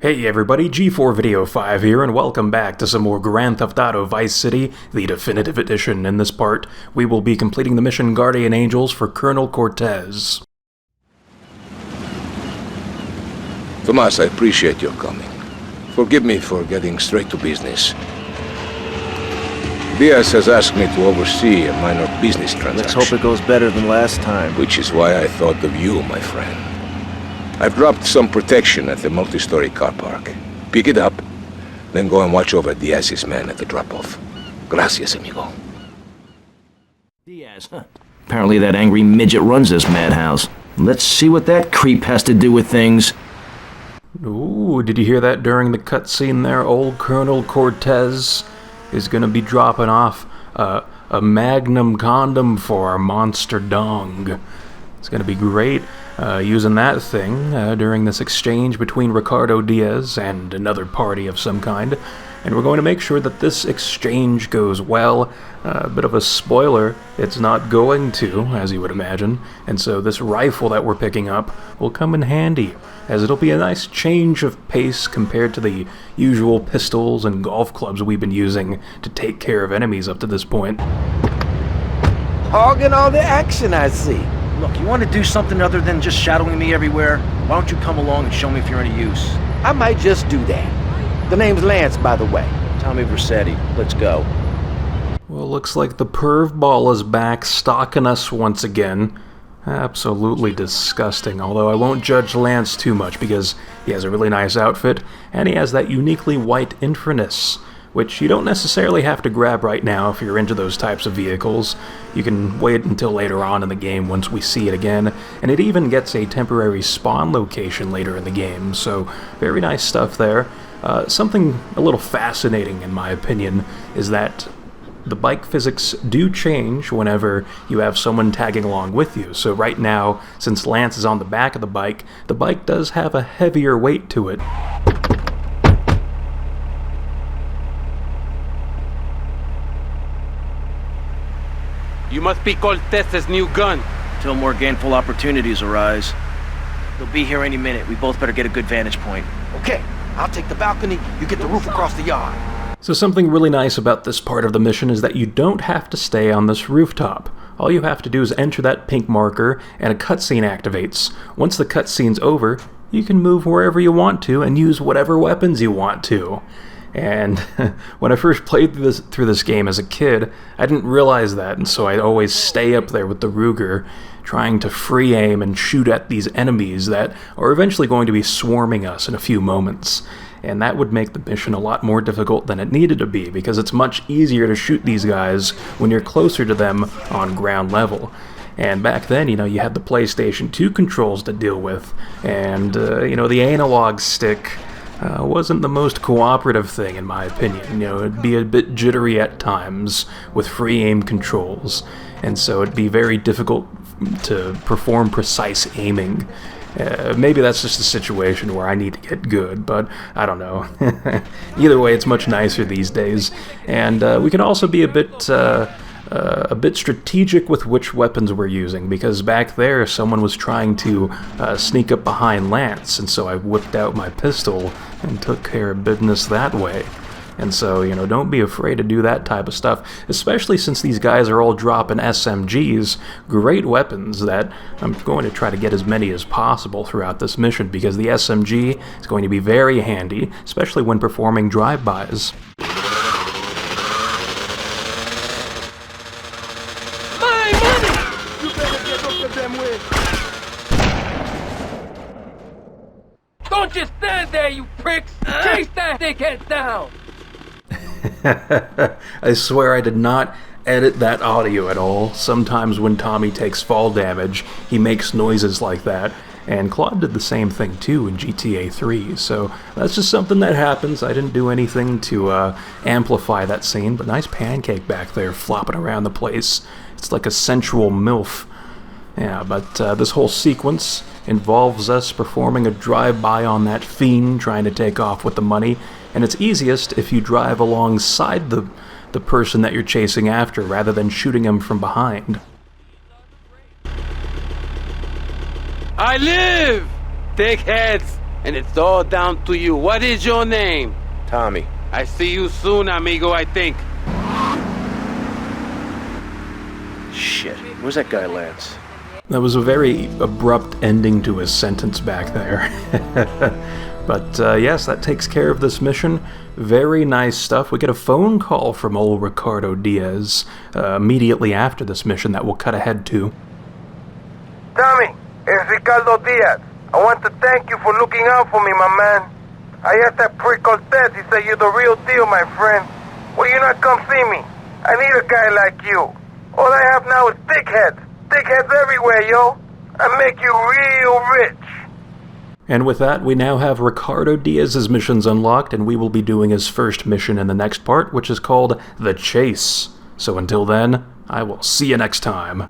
Hey everybody, G4 Video 5 here, and welcome back to some more Grand Theft Auto Vice City, the definitive edition. In this part, we will be completing the mission Guardian Angels for Colonel Cortez. Tomas, I appreciate your coming. Forgive me for getting straight to business. Diaz has asked me to oversee a minor business transaction. Let's hope it goes better than last time. Which is why I thought of you, my friend. I've dropped some protection at the multi-story car park. Pick it up, then go and watch over Diaz's men at the drop-off. Gracias, amigo. Diaz, huh? Apparently that angry midget runs this madhouse. Let's see what that creep has to do with things. Ooh, did you hear that during the cutscene there? Old Colonel Cortez is gonna be dropping off a magnum condom for our monster dong. It's gonna be great. Using that thing during this exchange between Ricardo Diaz and another party of some kind. And we're going to make sure that this exchange goes well. A bit of a spoiler, it's not going to, as you would imagine. And so this rifle that we're picking up will come in handy, as it'll be a nice change of pace compared to the usual pistols and golf clubs we've been using to take care of enemies up to this point. Hogging all the action, I see. Look, you want to do something other than just shadowing me everywhere? Why don't you come along and show me if you're any use? I might just do that. The name's Lance, by the way. Tommy Vercetti. Let's go. Well, looks like the perv ball is back, stalking us once again. Absolutely disgusting, although I won't judge Lance too much because he has a really nice outfit, and he has that uniquely white Infernus, which you don't necessarily have to grab right now if you're into those types of vehicles. You can wait until later on in the game once we see it again, and it even gets a temporary spawn location later in the game, so very nice stuff there. Something a little fascinating in my opinion is that the bike physics do change whenever you have someone tagging along with you. So right now, since Lance is on the back of the bike does have a heavier weight to it. You must be Cortez's new gun. Till more gainful opportunities arise. They'll be here any minute. We both better get a good vantage point. Okay, I'll take the balcony, you get the roof across the yard. So something really nice about this part of the mission is that you don't have to stay on this rooftop. All you have to do is enter that pink marker and a cutscene activates. Once the cutscene's over, you can move wherever you want to and use whatever weapons you want to. And when I first played through this game as a kid, I didn't realize that, and so I'd always stay up there with the Ruger, trying to free aim and shoot at these enemies that are eventually going to be swarming us in a few moments. And that would make the mission a lot more difficult than it needed to be, because it's much easier to shoot these guys when you're closer to them on ground level. And back then, you had the PlayStation 2 controls to deal with, and, the analog stick wasn't the most cooperative thing in my opinion. It'd be a bit jittery at times with free aim controls, and so it'd be very difficult to perform precise aiming. Maybe that's just a situation where I need to get good, but I don't know. Either way, it's much nicer these days, and we can also be a bit strategic with which weapons we're using, because back there someone was trying to sneak up behind Lance, and so I whipped out my pistol and took care of business that way. And so, don't be afraid to do that type of stuff, especially since these guys are all dropping SMGs, great weapons that I'm going to try to get as many as possible throughout this mission, because the SMG is going to be very handy, especially when performing drive-bys. Don't just stand there, you pricks! Chase that dickhead down! I swear I did not edit that audio at all. Sometimes when Tommy takes fall damage, he makes noises like that. And Claude did the same thing too in GTA 3, so that's just something that happens. I didn't do anything to amplify that scene, but nice pancake back there flopping around the place. It's like a sensual MILF. Yeah, but this whole sequence involves us performing a drive-by on that fiend trying to take off with the money, and it's easiest if you drive alongside the person that you're chasing after rather than shooting him from behind. I live! Dickheads! and it's all down to you. What is your name? Tommy. I see you soon, amigo, I think. Shit. Where's that guy, Lance? That was a very abrupt ending to his sentence back there. But yes, that takes care of this mission. Very nice stuff. We get a phone call from old Ricardo Diaz immediately after this mission that we'll cut ahead to. Tommy, it's Ricardo Diaz. I want to thank you for looking out for me, my man. I asked that prick Cortez. He said you're the real deal, my friend. Will you not come see me? I need a guy like you. All I have now is dickheads. Dickheads everywhere, yo. I make you real rich. And with that, we now have Ricardo Diaz's missions unlocked, and we will be doing his first mission in the next part, which is called The Chase. So until then, I will see you next time.